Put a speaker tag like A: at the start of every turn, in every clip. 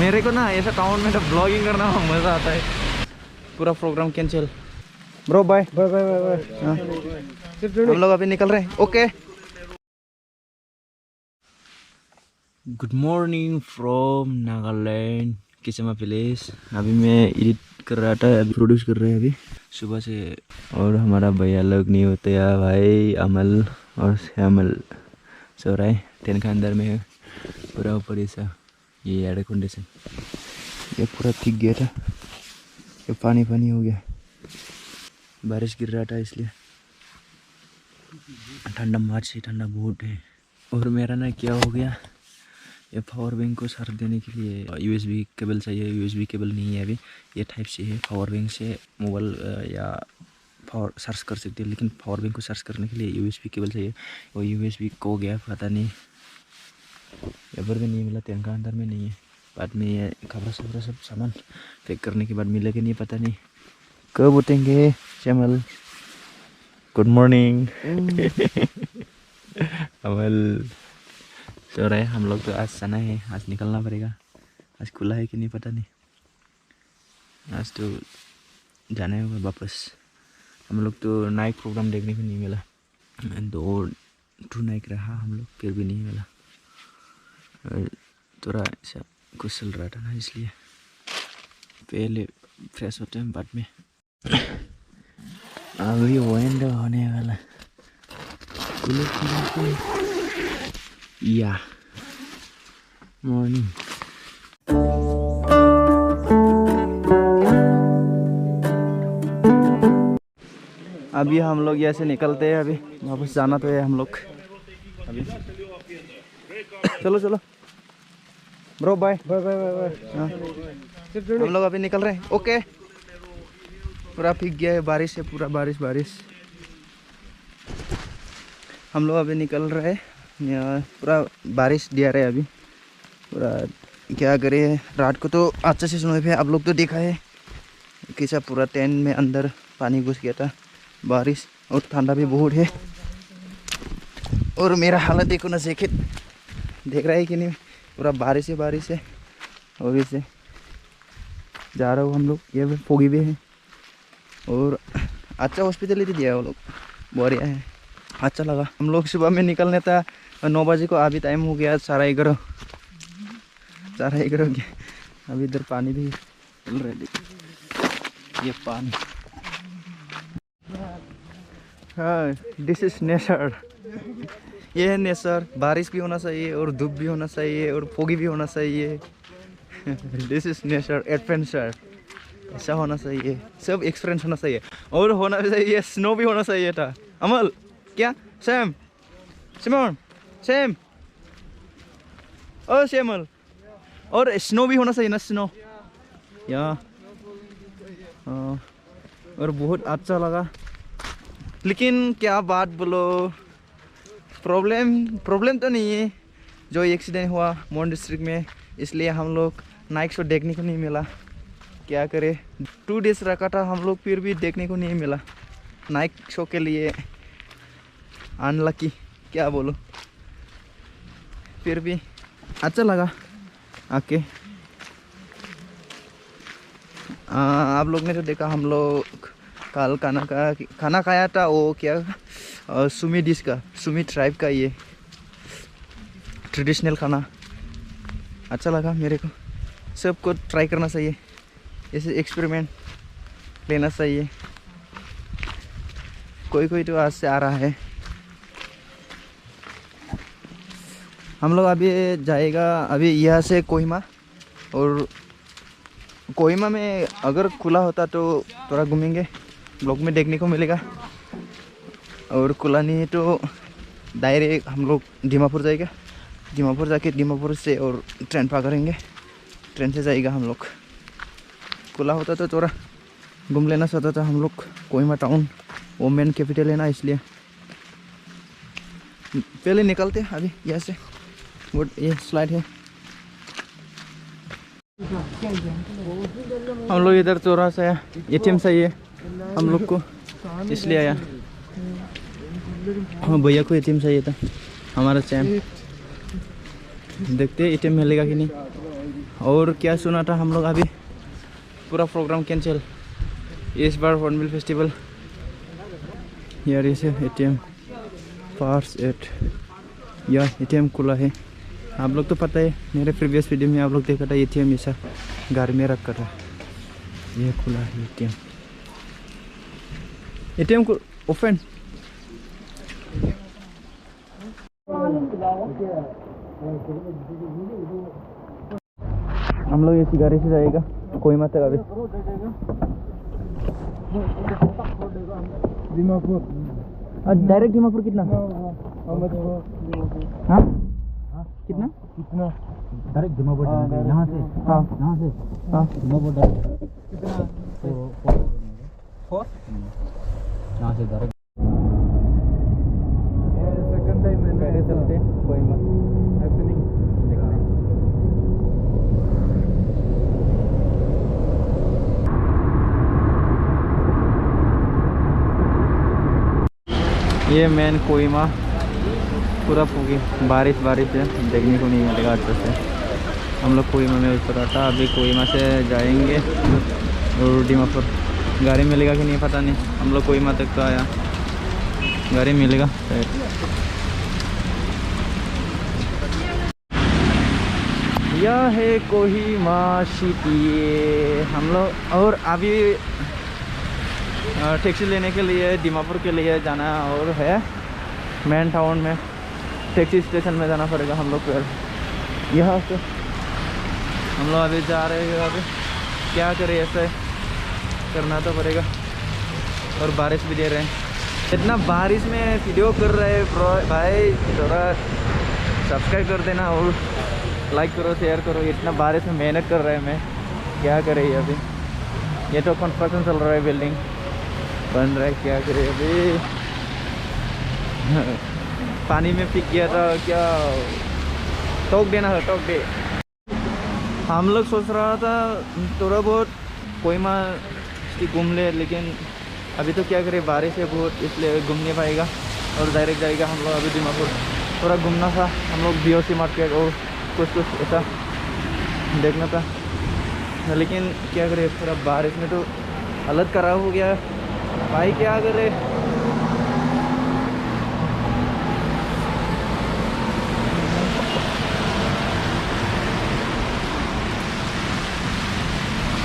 A: मेरे को ना ऐसा टाउन में तो ब्लॉगिंग करना मज़ा आता है। पूरा program cancel. Bro bye bye bye bye bye. हम लोग अभी निकल रहे हैं। Okay. Good morning from Nagaland Kichama village. अभी मैं एडिट कर रहा था, अभी प्रोड्यूस कर रहे हैं अभी सुबह से। और हमारा भैया लोग नहीं होते यार, भाई अमल और श्यामल सो रहा है। टेंट के अंदर में है पूरा ऊपर ऐसा। ये एयर कंडीशन ये पूरा भीग गया था, ये पानी पानी हो गया, बारिश गिर रहा था इसलिए। ठंडा मार्च है, ठंडा बहुत है। और मेरा ना क्या हो गया, ये पावर बैंक को चार्ज देने के लिए यूएसबी केबल चाहिए। यूएसबी केबल नहीं है अभी, ये टाइप सी है। पावर बैंक से मोबाइल या पावर चार्ज कर सकते हैं, लेकिन पावर बैंक को चार्ज करने के लिए यूएसबी केबल चाहिए। वो यूएसबी खो गया, पता नहीं एवर भी नहीं मिला, टेंट का अंदर में नहीं है। बाद में ये कपड़ा सब सामान पैक करने के बाद मिलेगा नहीं, पता नहीं कब उठेंगे। Shyamal good morning. अमल सो रहे। हम लोग तो आज जाना है, आज निकलना पड़ेगा। आज खुला है कि नहीं पता नहीं, आज तो जाना है वापस। हम लोग तो नाइट प्रोग्राम देखने को नहीं मिला, 2 नाइट रहा हम लोग, फिर भी नहीं मिला। थोड़ा ऐसा कुछ चल रहा था ना, इसलिए पहले फ्रेश होते हैं बाद में। अभी विंडो होने वाला या मॉर्निंग। अभी हम लोग यहाँ से निकलते हैं, अभी वापस जाना तो है हम लोग अभी। चलो चलो bro bye bye bye bye. हम लोग अभी निकल रहे हैं। ओके। पूरा भीग गया है, बारिश है, पूरा बारिश। हम लोग अभी निकल रहे हैं, पूरा बारिश दिया रहा है अभी पूरा। क्या करें, रात को तो अच्छा से सुनो पे आप लोग तो देखा है कैसा पूरा टेंट में अंदर पानी घुस गया था। बारिश और ठंडा भी बहुत है। और मेरा हालत देखो ना, जैकेट देख रहा है कि नहीं, पूरा बारिश है। और इसे जा रहा हूँ हम लोग, ये भी फोगी भी है। और अच्छा हॉस्पिटलिटी दिया है वो लोग, बढ़िया है, अच्छा लगा। हम लोग सुबह में निकलने था 9 बजे को, अभी टाइम हो गया 11:30 हो गया। अभी इधर पानी भी चल रहा है, ये पानी। हाँ, दिस इज नेचर। ये है नेचर। बारिश भी होना चाहिए और धूप भी होना चाहिए और फोगी भी होना चाहिए। दिस इज नेचर एडवेंचर, ऐसा होना चाहिए, सब एक्सपीरियंस होना चाहिए। और होना चाहिए स्नो भी होना चाहिए था। अमल क्या सैम सिमोन सैम ओ श्यामल, और स्नो भी होना चाहिए ना, स्नो या। और बहुत अच्छा लगा, लेकिन क्या बात बोलो, प्रॉब्लम तो नहीं है। जो एक्सीडेंट हुआ मोन डिस्ट्रिक्ट में, इसलिए हम लोग नाइट शो देखने को नहीं मिला। क्या करे, 2 डेज रखा था हम लोग, फिर भी देखने को नहीं मिला नाइट शो के लिए। अनलकी क्या बोलो, फिर भी अच्छा लगा आके। आप लोग ने तो देखा, हम लोग कल खाना खाया था। वो क्या सुमी डिश का, सुमी ट्राइब का ये ट्रेडिशनल खाना अच्छा लगा मेरे को। सबको ट्राई करना चाहिए, ऐसे एक्सपेरिमेंट लेना चाहिए। कोई तो आज से आ रहा है। हम लोग अभी जाएगा अभी यहाँ से कोहिमा, और कोहिमा में अगर खुला होता तो थोड़ा घूमेंगे, ब्लॉग में देखने को मिलेगा। और खुला नहीं है तो डायरेक्ट हम लोग दीमापुर जाएगा। दीमापुर जाके दीमापुर से और ट्रेन पकड़ेंगे, ट्रेन से जाएगा हम लोग। खुला होता तो थोड़ा घूम लेना चाहता था हम लोग। कोहिमा टाउन वो मेन कैपिटल है ना, इसलिए पहले निकलते हैं अभी यहाँ से। वो ये स्लाइड है। हम लोग इधर चौराहा आया, एटीएम चाहिए हम लोग को, इसलिए आया। हाँ, भैया को एटीएम चाहिए था हमारा चैम। देखते हैं एटीएम मिलेगा कि नहीं। और क्या सुना था हम लोग अभी, पूरा प्रोग्राम कैंसिल इस बार हॉर्नबिल फेस्टिवल। यार इसे ATM पार्स एट या ATM खुला है। आप लोग तो पता है, मेरे प्रीवियस वीडियो में आप लोग देखा था ATM ऐसा गाड़ी में रख कर रहा है। ये खुला है ATM को ओपन। हम लोग इसी गाड़ी से जाएगा कोहिमा तक अभी। दीमापुर डायरेक्ट दीमापुर कितना? हाँ कितना डायरेक्ट दीमापुर यहाँ से? हाँ यहाँ से हाँ दीमापुर डायरेक्ट कितना? 4 यहाँ से डायरेक्ट। सेकंड टाइम मैंने चलते कोहिमा हैपनिंग देखते हैं। ये मेन कोहिमा पूरा पूरी बारिश है, देखने को नहीं मिलेगा अच्छे से। हम लोग कोहिमा में उतरा था, अभी कोहिमा से जाएंगे और दीमापुर। गाड़ी मिलेगा कि नहीं पता नहीं। हम लोग कोहिमा तक तो आया, गाड़ी मिलेगा शायद। यह है कोहिमा सिटी। हम लोग और अभी टैक्सी लेने के लिए दीमापुर के लिए जाना और है मेन टाउन में। टैक्सी स्टेशन में जाना पड़ेगा हम लोग फिर यहाँ से। हम लोग अभी जा रहे हैं। अभी क्या करें, ऐसे करना तो पड़ेगा। और बारिश भी दे रहे हैं। इतना बारिश में वीडियो कर रहे हैं ब्रो भाई, थोड़ा सब्सक्राइब कर देना और लाइक करो, शेयर करो। इतना बारिश में मेहनत कर रहे हैं, मैं क्या करें। अभी ये तो कंस्ट्रक्शन चल रहा है, बिल्डिंग बन रहा है। क्या करें अभी पानी में पिक गया था क्या, टोक देना है, टोक दे। हम लोग सोच रहा था थोड़ा बहुत कोहिमा घूम ले, लेकिन अभी तो क्या करें, बारिश है बहुत, इसलिए घूम नहीं पाएगा और डायरेक्ट जाएगा हम लोग अभी दीमापुर। थोड़ा घूमना था हम लोग, BOC मार्केट और कुछ ऐसा देखना था, लेकिन क्या करें, थोड़ा बारिश में तो हालत खराब हो गया भाई, क्या करे।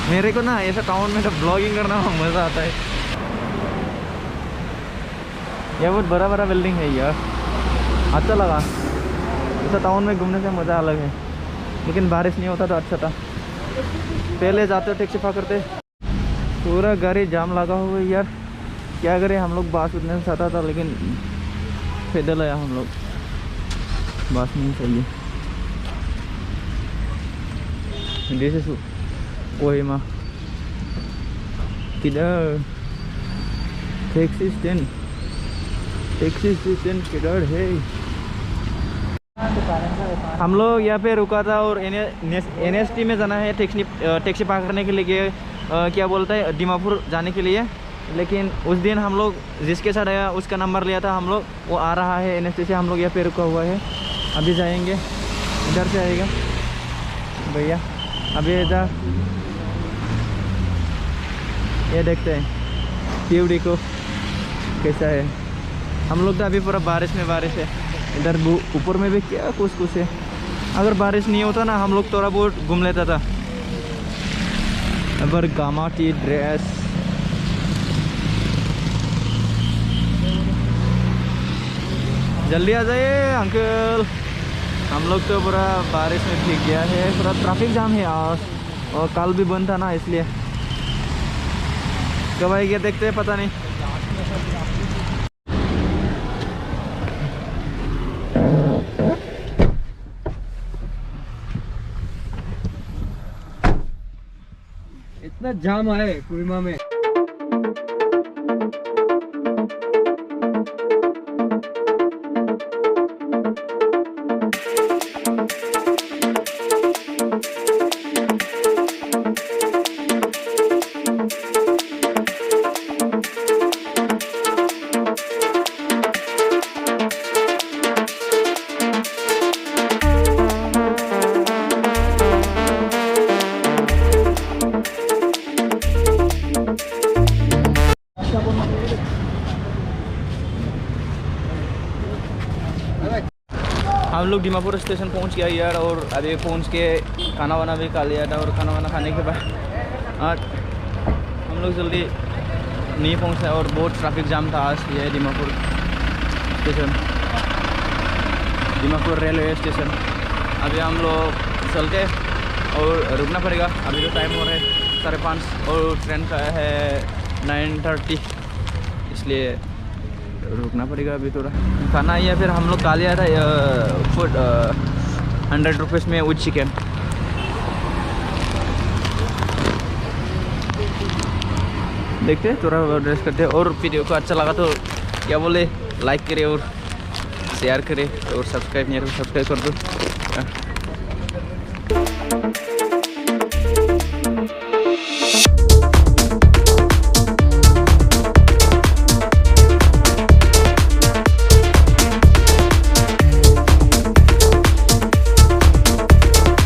A: मेरे को ना ऐसा टाउन में तो ब्लॉगिंग करना मज़ा आता है। यह बहुत बड़ा बड़ा बिल्डिंग है यार, अच्छा लगा। ऐसा टाउन में घूमने से मज़ा अलग है, लेकिन बारिश नहीं होता तो अच्छा था। पहले जाते टैक्सी पकड़ते, पूरा गाड़ी जाम लगा हुआ है यार। क्या करें, हम लोग बस उतने से चाहता था, लेकिन पैदल आया हम लोग, बस नहीं चाहिए। जैसे कोहिमा किधर टैक्सी स्टैंड किधर है? हम लोग यहाँ पे रुका था और NST में जाना है टैक्सी पकड़ने के लिए। क्या बोलता है, दीमापुर जाने के लिए। लेकिन उस दिन हम लोग जिसके साथ आया उसका नंबर लिया था हम लोग, वो आ रहा है NST से। हम लोग यहाँ पे रुका हुआ है, अभी जाएंगे। इधर से आएगा भैया, अभी इधर ये देखते हैं PUD को कैसा है। हम लोग तो अभी पूरा बारिश है। इधर ऊपर में भी क्या कुछ है। अगर बारिश नहीं होता ना, हम लोग थोड़ा बहुत घूम लेता था। अगर गामा की ड्रेस जल्दी आ जाइए अंकल। हम लोग तो पूरा बारिश में भीग गया है, पूरा ट्रैफिक जाम है आज, और कल भी बंद था ना, इसलिए। कब आएगा देखते हैं, पता नहीं।
B: इतना जाम है कोहिमा में।
A: हम लोग दीमापुर स्टेशन पहुंच गया यार, और अभी पहुंच के खाना वाना भी खा लिया था, और खाना वाना खाने के बाद आज हम लोग जल्दी नहीं पहुंचे, और बहुत ट्रैफिक जाम था आज। ये Dimapur station, Dimapur railway station. अभी हम लोग चलते और रुकना पड़ेगा। अभी तो टाइम हो रहा है 5:30 और ट्रेन का है 9:30, इसलिए रुकना पड़ेगा अभी थोड़ा। खाना या फिर हम लोग खा लिया था फूड 100 रुपीज़ में विद चिकन। देखते हैं थोड़ा ड्रेस करते हैं, और वीडियो को अच्छा लगा तो क्या बोले, लाइक करें और शेयर करें, और सब्सक्राइब नहीं करें सब्सक्राइब कर दो।